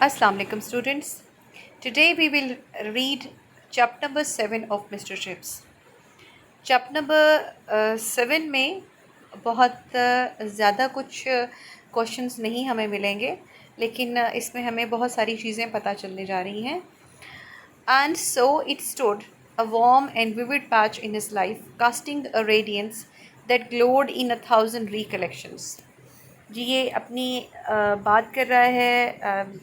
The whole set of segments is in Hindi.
Assalamu alaikum students. Today we will read chapter number 7 of Mr. Chips. Chapter number 7 में बहुत ज़्यादा कुछ क्वेश्चंस नहीं हमें मिलेंगे, लेकिन इसमें हमें बहुत सारी चीज़ें पता चलने जा रही हैं. And so it stood, a warm and vivid patch in his life, casting a radiance that glowed in 1,000 recollections. जी ये अपनी बात कर रहा है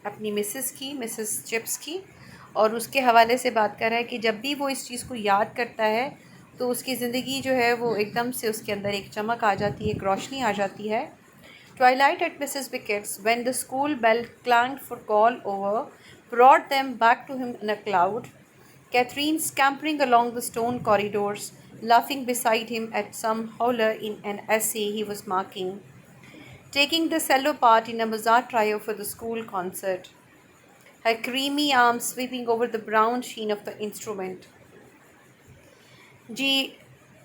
अपनी मिसेस चिप्स की, और उसके हवाले से बात कर रहा है कि जब भी वो इस चीज़ को याद करता है तो उसकी ज़िंदगी जो है वो एकदम से उसके अंदर एक चमक आ जाती है, एक रोशनी आ जाती है. Twilight at Mrs. Wickett's, when the school bell clanged for call over, brought them back to him in a cloud. Catherine scampering along the stone corridors, laughing beside him at some howler in an essay he was marking, taking the cello part in a Mozart trio for the school concert, her creamy arms sweeping over the brown sheen of the instrument. जी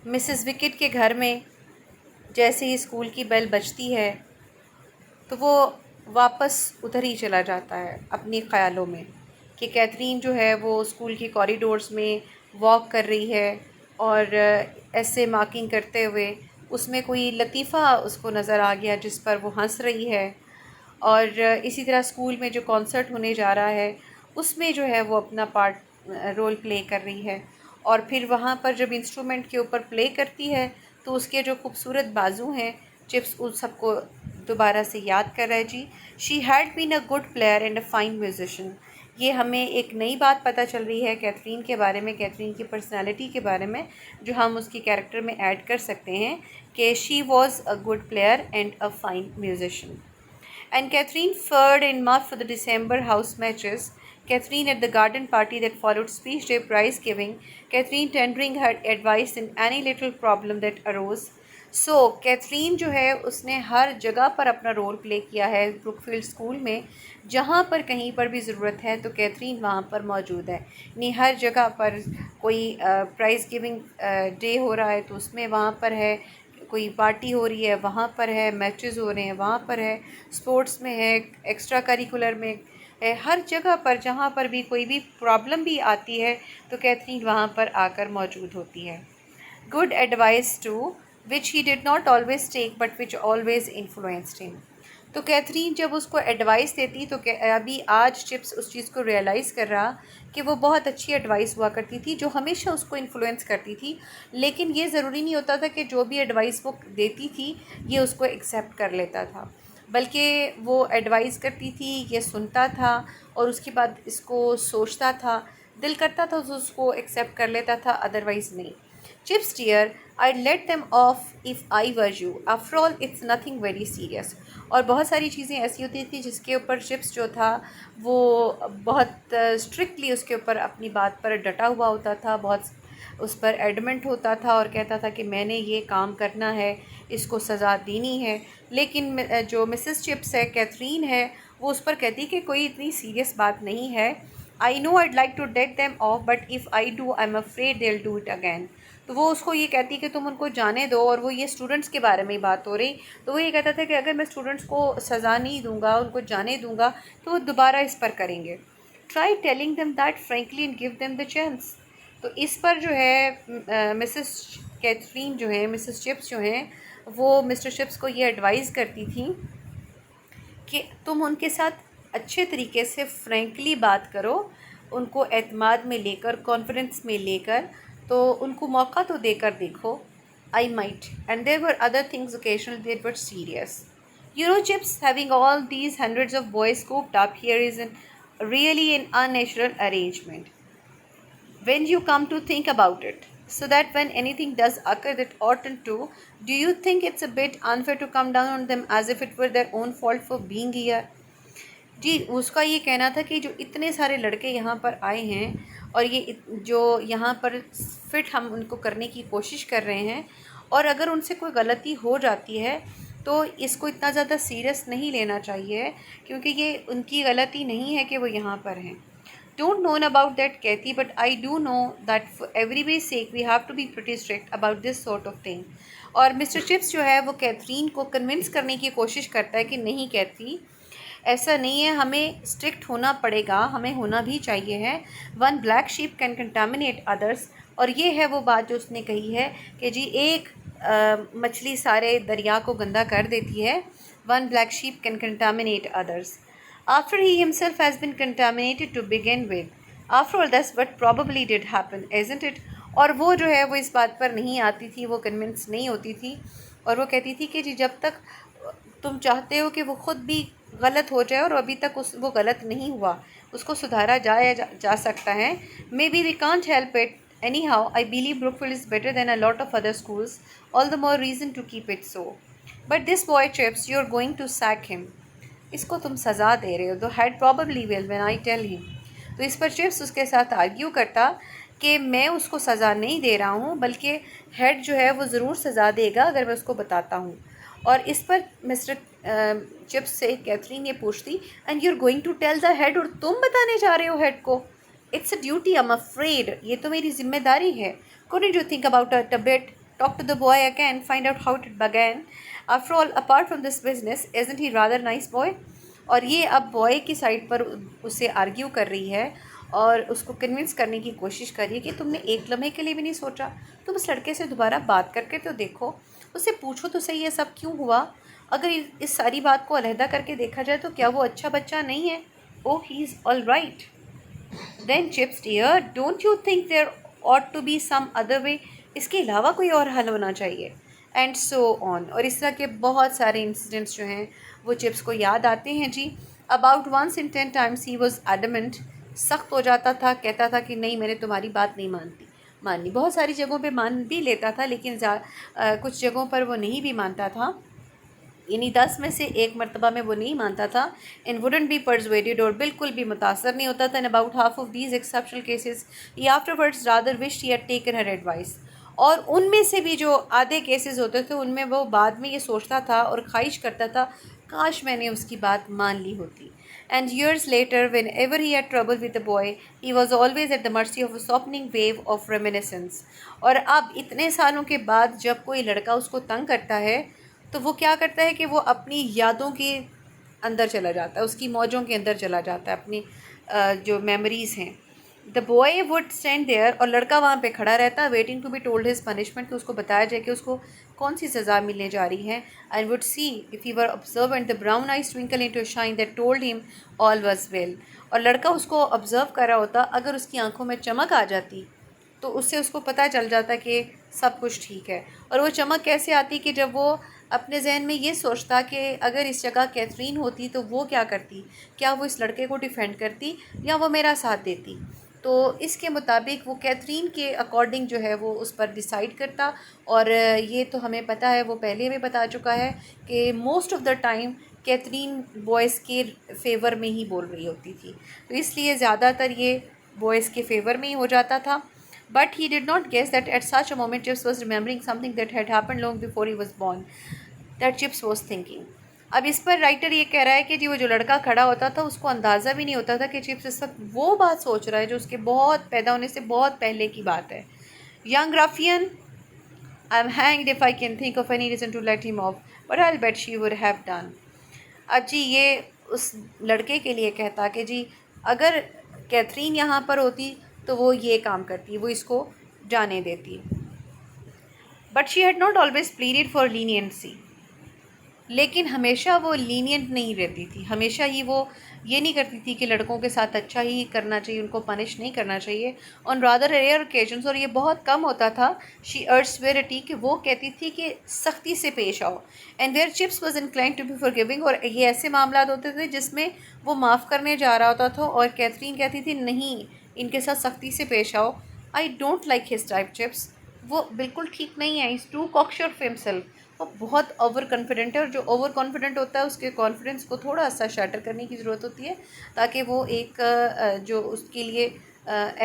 मिसेस विकेट के घर में जैसे ही स्कूल की बेल बजती है तो वो वापस उधर ही चला जाता है अपने ख़यालों में कि कैथरीन जो है वो स्कूल की कॉरिडोर्स में वॉक कर रही है और ऐसे मार्किंग करते हुए उसमें कोई लतीफ़ा उसको नज़र आ गया जिस पर वो हंस रही है. और इसी तरह स्कूल में जो कॉन्सर्ट होने जा रहा है उसमें जो है वो अपना रोल प्ले कर रही है, और फिर वहाँ पर जब इंस्ट्रूमेंट के ऊपर प्ले करती है तो उसके जो खूबसूरत बाजू हैं चिप्स उन सबको दोबारा से याद कर रहा है. जी she had been a good player and a fine musician. ये हमें एक नई बात पता चल रही है कैथरीन के बारे में, कैथरीन की पर्सनालिटी के बारे में, जो हम उसकी कैरेक्टर में ऐड कर सकते हैं कि she was a good player and a fine musician. And Catherine fared in march for the December house matches. Catherine at the garden party that followed speech day prize giving. Catherine tendering her advice in any little problem that arose. So Katherine जो है उसने हर जगह पर अपना रोल प्ले किया है ब्रुकफील्ड स्कूल में. जहाँ पर कहीं पर भी ज़रूरत है तो कैथरीन वहाँ पर मौजूद है. यानी हर जगह पर कोई प्राइज़ गिविंग डे हो रहा है तो उसमें वहाँ पर है, कोई पार्टी हो रही है वहाँ पर है, मैचेस हो रहे हैं वहाँ पर है, स्पोर्ट्स में है, एक्स्ट्रा करिकुलर में है, हर जगह पर जहाँ पर भी कोई भी प्रॉब्लम भी आती है तो कैथरीन वहाँ पर आकर मौजूद होती है. Good advice to which he did not always take but which always influenced him. तो कैथरीन जब उसको एडवाइस देती तो अभी आज चिप्स उस चीज़ को रियलाइज़ कर रहा कि वो बहुत अच्छी एडवाइस हुआ करती थी जो हमेशा उसको इन्फ्लुएंस करती थी, लेकिन ये ज़रूरी नहीं होता था कि जो भी एडवाइस वो देती थी ये उसको एक्सेप्ट कर लेता था, बल्कि वो एडवाइस करती थी, ये सुनता था और उसके बाद इसको सोचता था, दिल करता था तो उसको एक्सेप्ट कर लेता था, अदरवाइज़ नहीं. Chips dear, I'd let them off if I were you. After all, it's nothing very serious. और बहुत सारी चीज़ें ऐसी होती थी जिसके ऊपर चिप्स जो था वो बहुत स्ट्रिक्टली उसके ऊपर अपनी बात पर डटा हुआ होता था, बहुत उस पर एडमेंट होता था और कहता था कि मैंने ये काम करना है, इसको सज़ा देनी है. लेकिन जो मिसेस चिप्स है, कैथरीन है, वो उस पर कहती कि कोई इतनी सीरियस बात नहीं है. I know I'd like to let them off, but if I do, I'm afraid they'll do it again. तो वो उसको ये कहती कि तुम उनको जाने दो, और वो ये स्टूडेंट्स के बारे में ही बात हो रही, तो वो ये कहता था कि अगर मैं स्टूडेंट्स को सज़ा नहीं दूंगा, उनको जाने दूंगा, तो वो दोबारा इस पर करेंगे. Try telling them that frankly and give them the chance. तो इस पर जो है मिसेस कैथरीन जो है, मिसेस चिप्स जो हैं, वो मिस्टर चिप्स को ये एडवाइस करती थी कि तुम उनके साथ अच्छे तरीके से फ्रेंकली बात करो, उनको एतमाद में लेकर, कॉन्फिडेंस में लेकर, तो उनको मौका तो देकर देखो. I might and there were other things occasional that were serious. You know, Chips, having all these hundreds of boys scooped up here is really an unnatural arrangement when you come to think about it. So that when anything does occur that oughtn't to, do you think it's a bit unfair to come down on them as if it were their own fault for being here? जी उसका ये कहना था कि जो इतने सारे लड़के यहाँ पर आए हैं और ये जो यहाँ पर फिट हम उनको करने की कोशिश कर रहे हैं, और अगर उनसे कोई गलती हो जाती है तो इसको इतना ज़्यादा सीरियस नहीं लेना चाहिए, क्योंकि ये उनकी गलती नहीं है कि वो यहाँ पर हैं. Don't know about that, Kathy, but I do know that for everybody's sake we have to be pretty strict about this sort of thing. और मिस्टर चिप्स जो है वो कैथरीन को कन्विंस करने की कोशिश करता है कि नहीं कैथी, ऐसा नहीं है, हमें स्ट्रिक्ट होना पड़ेगा, हमें होना भी चाहिए है। One black sheep can contaminate others, और ये है वो बात जो उसने कही है कि जी एक मछली सारे दरिया को गंदा कर देती है। One black sheep can contaminate others after he himself has been contaminated to begin with. After all that's what probably did happen, isn't it. और वो जो है वो इस बात पर नहीं आती थी, वो कन्विंस नहीं होती थी, और वो कहती थी कि जी जब तक तुम चाहते हो कि वो ख़ुद भी गलत हो जाए और अभी तक वो गलत नहीं हुआ, उसको सुधारा जा सकता है। May be we can't help it anyhow. I believe Brookfield is better than a lot of other schools, all the more reason to keep it so. But this boy Chips, you are going to sack him. इसको तुम सज़ा दे रहे हो, the head probably will when I tell him. तो इस पर चिप्स उसके साथ आर्ग्यू करता कि मैं उसको सज़ा नहीं दे रहा हूँ, बल्कि हेड जो है वो ज़रूर सज़ा देगा अगर मैं उसको बताता हूँ। और इस पर मिस्टर चिप्स से कैथरीन ये पूछती, and you are going to tell the head, और तुम बताने जा रहे हो हेड को? It's a duty, I am afraid, ये तो मेरी जिम्मेदारी है। Couldn't you think about it a bit? Talk to the boy again, find out how it began. After all, apart from this business, isn't he rather nice boy? और ये अब बॉय की साइड पर उससे आर्ग्यू कर रही है और उसको कन्विंस करने की कोशिश कर रही है कि तुमने एक लम्हे के लिए भी नहीं सोचा, तुम उस लड़के से दोबारा बात करके तो देखो, उससे पूछो तो सही ये सब क्यों हुआ। अगर इस सारी बात को अलहदा करके देखा जाए तो क्या वो अच्छा बच्चा नहीं है? Oh, he is all right. Then Chips dear, don't you think there ought to be some other way? इसके अलावा कोई और हल होना चाहिए। And so on. और इस तरह के बहुत सारे इंसिडेंट्स जो हैं वो चिप्स को याद आते हैं जी। About once in 10 times he was adamant, सख्त हो जाता था, कहता था कि नहीं मैंने तुम्हारी बात नहीं माननी। बहुत सारी जगहों पे मान भी लेता था, लेकिन कुछ जगहों पर वो नहीं भी मानता था, यानी 10 में से एक मरतबा में वो नहीं मानता था। इन वुडंट बी परsuaded, और बिल्कुल भी मुतासर नहीं होता था। In about half of these exceptional cases he afterwards rather wished he had taken her advice. और उनमें से भी जो आधे केसेस होते थे उनमें वो बाद में ये सोचता था और ख्वाहिश करता था काश मैंने उसकी बात मान ली होती। And years later when ever he had trouble with the boy, he was always at the mercy of a softening wave of reminiscence. और अब इतने सालों के बाद जब कोई लड़का उसको तंग करता है तो वो क्या करता है कि वो अपनी यादों के अंदर चला जाता है, उसकी मौजों के अंदर चला जाता है, अपनी जो मेमोरीज़ हैं। The boy would stand there, और लड़का वहाँ पे खड़ा रहता, waiting to be told his punishment, कि उसको बताया जाए कि उसको कौन सी सज़ा मिलने जा रही है। And would see if he were observant the brown eyes twinkle into a shine that told him all was well. और लड़का उसको ऑब्जर्व कर रहा होता, अगर उसकी आंखों में चमक आ जाती तो उससे उसको पता चल जाता कि सब कुछ ठीक है। और वो चमक कैसे आती कि जब वो अपने जहन में ये सोचता कि अगर इस जगह कैथरीन होती तो वो क्या करती, क्या वो इस लड़के को डिफेंड करती या वो मेरा साथ देती। तो इसके मुताबिक वो कैथरीन के अकॉर्डिंग जो है वो उस पर डिसाइड करता। और ये तो हमें पता है, वो पहले भी बता चुका है कि most of the time Katherine boys के फेवर में ही बोल रही होती थी, तो इसलिए ज़्यादातर ये बॉयज़ के फेवर में ही हो जाता था। But he did not guess that at such a moment Chips was remembering something that had happened long before he was born. That Chips was thinking. अब इस पर राइटर ये कह रहा है कि जी वो जो लड़का खड़ा होता था उसको अंदाज़ा भी नहीं होता था कि चिप्स इस वक्त वो बात सोच रहा है जो उसके बहुत पैदा होने से बहुत पहले की बात है। Young ruffian, I am hanged if I can think of any reason to let him off, but I bet she would have done. अब जी ये उस लड़के के लिए कहता कि जी अगर कैथरीन यहाँ पर होती तो वो ये काम करती, वो इसको जाने देती। But she had not always pleaded for leniency, लेकिन हमेशा वो लीनियंट नहीं रहती थी, हमेशा ही वो ये नहीं करती थी कि लड़कों के साथ अच्छा ही करना चाहिए, उनको पनिश नहीं करना चाहिए। ऑन रादर रेयर ओकेजन्स, और ये बहुत कम होता था, शी अर्ज सेवेरिटी, कि वो कहती थी कि सख्ती से पेश आओ। And where Chips was inclined to be forgiving, और ये ऐसे मामला होते थे जिसमें वो माफ़ करने जा रहा होता था और कैथरीन कहती थी नहीं इनके साथ सख्ती से पेश आओ। I don't like his type chips, वो बिल्कुल ठीक नहीं है, इज़ टू कॉकश्योर ऑफ हिमसेल्फ, वो बहुत ओवर कॉन्फिडेंट है, और जो ओवर कॉन्फिडेंट होता है उसके कॉन्फिडेंस को थोड़ा सा शैटर करने की ज़रूरत होती है, ताकि वो एक जो उसके लिए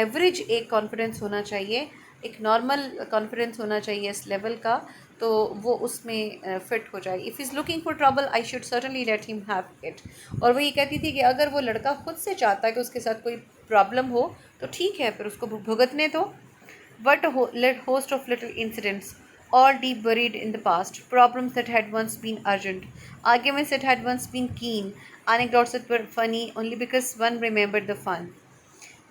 एवरेज एक कॉन्फिडेंस होना चाहिए, एक नॉर्मल कॉन्फिडेंस होना चाहिए इस लेवल का, तो वो उसमें फ़िट हो जाए। If is looking for trouble I should certainly let him have it. और वो ये कहती थी कि अगर वो लड़का खुद से चाहता है कि उसके साथ कोई प्रॉब्लम हो तो ठीक है, फिर उसको भुगतने दो। But let host of little incidents all deep buried in the past, problems that had once been urgent, arguments that had once been keen, anecdotes that were funny only because one remembered the fun.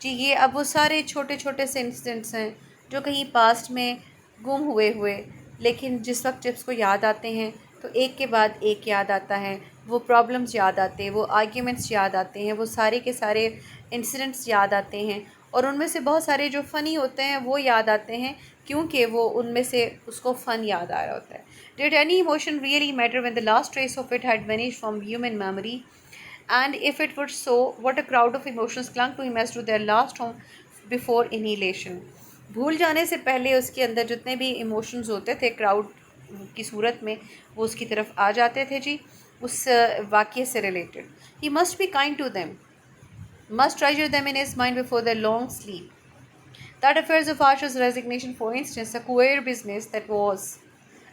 जी ये अब वो सारे छोटे छोटे से इंसिडेंट्स हैं जो कहीं पास्ट में गुम हुए हुए, लेकिन जिस वक्त जब उसको याद आते हैं तो एक के बाद एक याद आता है, वो प्रॉब्लम्स याद आते हैं, वो आर्ग्यूमेंट्स याद आते हैं, वो सारे के सारे इंसिडेंट्स याद आते हैं, और उनमें से बहुत सारे जो फ़नी होते हैं वो याद आते हैं क्योंकि वो उनमें से उसको फ़न याद आ रहा होता है. Did any emotion really matter when the last trace of it had vanished from human memory? And if it were so, what a crowd of emotions clung to him as to their last home before annihilation. भूल जाने से पहले उसके अंदर जितने भी इमोशंस होते थे क्राउड की सूरत में, वो उसकी तरफ आ जाते थे जी, उस वाक़ये से related. He must be kind to them, must treasure them in his mind before their long sleep. That affairs of Archer's resignation, for instance, a queer business that was.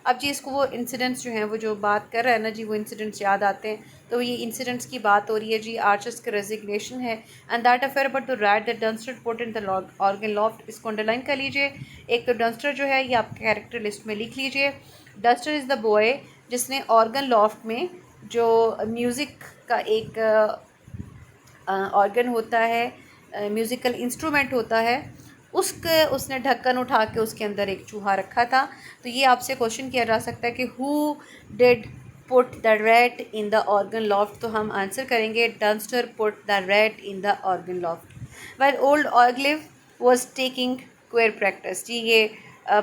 अब जी इसको वो इंसिडेंट्स जो हैं, वो जो बात कर रहा है ना जी, वो इंसिडेंट्स याद आते हैं, तो ये इंसिडेंट्स की बात हो रही है जी. आर्चर्स का रेजिग्नेशन है, and that affair but the rat that Dunster put in the organ loft. इसको अंडरलाइन कर लीजिए. एक तो डंस्टर जो है ये आपके कैरेक्टर लिस्ट में लिख लीजिए. डंस्टर इज़ द बॉय जिसने ऑर्गन लॉफ्ट में जो म्यूज़िक का एक ऑर्गन होता है, म्यूज़िकल इंस्ट्रूमेंट होता है, उसने ढक्कन उठा के उसके अंदर एक चूहा रखा था. तो ये आपसे क्वेश्चन किया जा सकता है कि who did put the rat in the organ loft. तो हम आंसर करेंगे Dunster put the rat in the organ loft. Well old ऑर्गलिव वॉज टेकिंग क्वेयर प्रैक्टिस. जी ये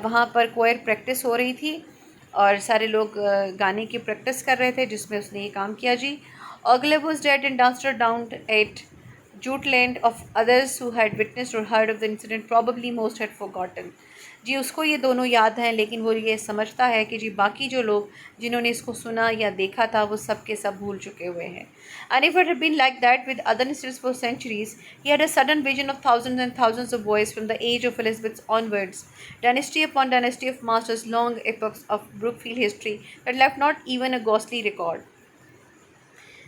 वहाँ पर क्वेयर प्रैक्टिस हो रही थी और सारे लोग गाने की प्रैक्टिस कर रहे थे जिसमें उसने ये काम किया जी. Ogilvy was dead and Dunster downed at Jutland. Of others who had witnessed or heard of the incident, probably most had forgotten. जी उसको ये दोनों याद हैं, लेकिन वो ये समझता है कि जी बाकी जो लोग जिन्होंने इसको सुना या देखा था वो सब के सब भूल चुके हुए हैं. And if it had been like that with other incidents for centuries, he had a sudden vision of thousands and thousands of boys from the age of Elizabeth onwards, dynasty upon dynasty of masters, long epochs of Brookfield history that left not even a ghostly record.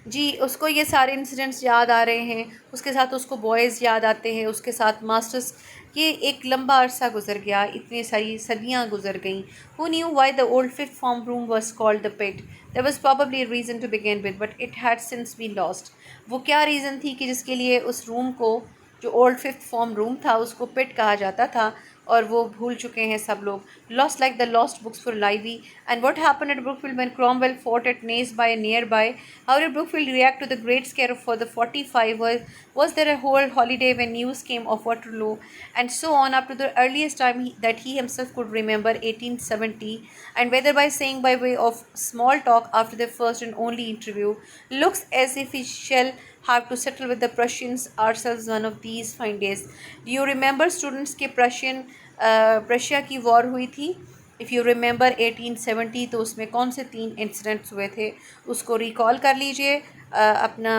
जी उसको ये सारे इंसिडेंट्स याद आ रहे हैं, उसके साथ उसको बॉयज़ याद आते हैं, उसके साथ मास्टर्स. ये एक लंबा अरसा गुजर गया, इतनी सारी सदियाँ गुजर गईं. Who knew why the old fifth form room was called the pit. There was probably a reason to begin with but it had since been lost. वो क्या रीज़न थी कि जिसके लिए उस रूम को, जो ओल्ड फिफ्थ फॉर्म रूम था, उसको पिट कहा जाता था, और वो भूल चुके हैं सब लोग. Lost like the lost books for Livy. And what happened at Brookfield when Cromwell fought at Naas by nearby. How did Brookfield react to the great scare for the 45? Was there a whole holiday when news came of Waterloo? And so on up to the earliest time that he himself could remember, 1870. And whether by saying by way of small talk after their first and only interview, looks as if we shall have to settle with the Prussians ourselves one of these fine days. Do you remember students के प्रशिया की वॉर हुई थी? इफ़ यू रिमेंबर 1870, तो उसमें कौन से 3 इंसिडेंट्स हुए थे उसको रिकॉल कर लीजिए. अपना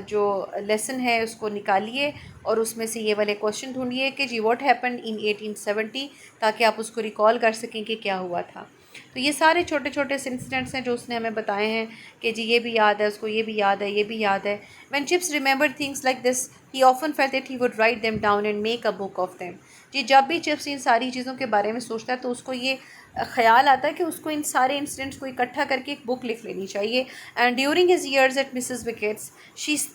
जो लेसन है उसको निकालिए और उसमें से ये वाले क्वेश्चन ढूंढिए कि जी व्हाट हैपेंड इन 1870, ताकि आप उसको रिकॉल कर सकें कि क्या हुआ था. तो ये सारे छोटे छोटे इंसिडेंट्स हैं जो उसने हमें बताए हैं कि जी ये भी याद है, उसको ये भी याद है, ये भी याद है. When Chips remember things like this, he often felt that he would write them down and make a book of them. जी जब भी चिप्स इन सारी चीज़ों के बारे में सोचता है तो उसको ये ख्याल आता है कि उसको इन सारे इंसिडेंट्स को इकट्ठा करके एक बुक लिख लेनी चाहिए. And during his years at Mrs Wickett's,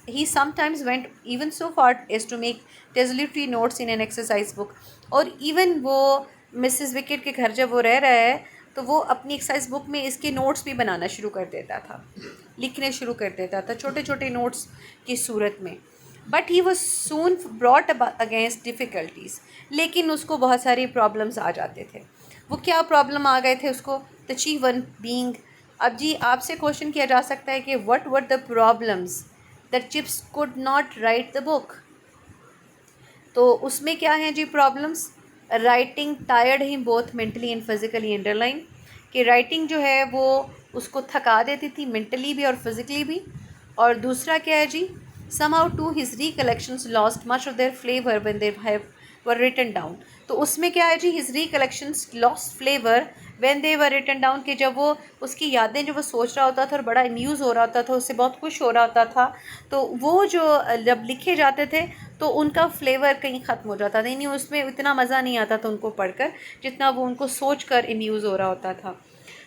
he sometimes went even so far as to make desultory notes in an exercise book. और इवन वो मिसेस विकेट के घर जब वो रह रहा है तो वो अपनी एक्सरसाइज बुक में इसके नोट्स भी बनाना शुरू कर देता था, लिखने शुरू कर देता था छोटे छोटे नोट्स की सूरत में. But he was soon brought against difficulties. लेकिन उसको बहुत सारी प्रॉब्लम्स आ जाते थे. वो क्या प्रॉब्लम आ गए थे उसको? The chief one being. अब जी आपसे क्वेश्चन किया जा सकता है कि what were the problems that Chips could not write the book. तो उसमें क्या है जी problems? Writing tired him both mentally and physically. Underline कि राइटिंग जो है वो उसको थका देती थी मेंटली भी और फिज़िकली भी. और दूसरा क्या है जी? somehow too his recollections lost much of their flavor when they were written down. तो उसमें क्या है जी? his recollections lost flavor when they were written down, कि जब वो उसकी यादें जो वो सोच रहा होता था और बड़ा न्यूज़ हो रहा होता था, उससे बहुत खुश हो रहा होता था, तो वो जो जब लिखे जाते थे तो उनका फ्लेवर कहीं ख़त्म हो जाता था, नहीं उसमें इतना मज़ा नहीं आता था उनको पढ़कर जितना वो उनको सोच कर न्यूज़ हो रहा होता था,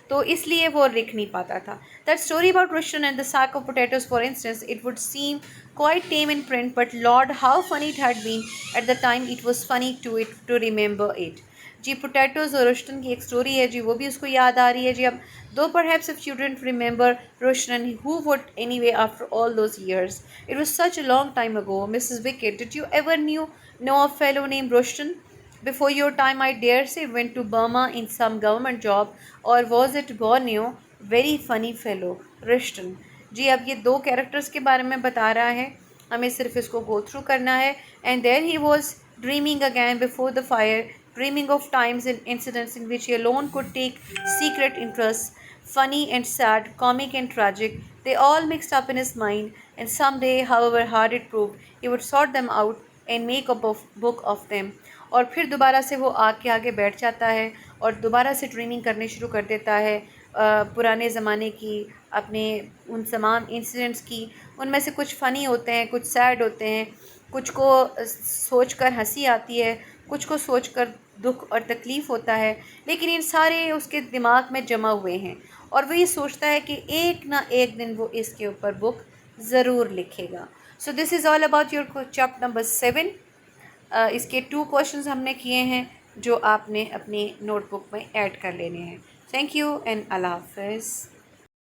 तो इसलिए वो लिख नहीं पाता था. That story about Rushton and the sack of potatoes, for instance, it would seem quite tame in print, but Lord, how funny it had been at the time. It was funny to remember it. जी पोटैटोज़ और रुस्टन की एक स्टोरी है जी, वो भी उसको याद आ रही है जी अब. दो perhaps if you didn't remember Rushton, who would anyway after all those years? It was such a long time ago. Mrs. Wickett, did you ever know a fellow named Rushton? Before your time, I dare say, went to Burma in some government job, or was it Borneo? Very funny fellow, Rushton. जी अब ये दो कैरेक्टर्स के बारे में बता रहा है, हमें सिर्फ इसको गो थ्रू करना है. And there he was dreaming again before the fire, dreaming of times and incidents in which he alone could take secret interest, funny and sad, comic and tragic, they all mixed up in his mind, and someday, however hard it proved, he would sort them out and make a book of them. और फिर दोबारा से वो आगे बैठ जाता है और दोबारा से ड्रीमिंग करने शुरू कर देता है पुराने ज़माने की, अपने उन तमाम इंसिडेंट्स की. उनमें से कुछ फ़नी होते हैं, कुछ सैड होते हैं, कुछ को सोचकर हंसी आती है, कुछ को सोचकर दुख और तकलीफ़ होता है, लेकिन इन सारे उसके दिमाग में जमा हुए हैं और वो ये सोचता है कि एक ना एक दिन वो इसके ऊपर बुक ज़रूर लिखेगा. So this is all about your chapter number 7. इसके 2 क्वेश्चंस हमने किए हैं जो आपने अपनी नोटबुक में ऐड कर लेने हैं. थैंक यू एंड अल्लाह हाफ़िज़.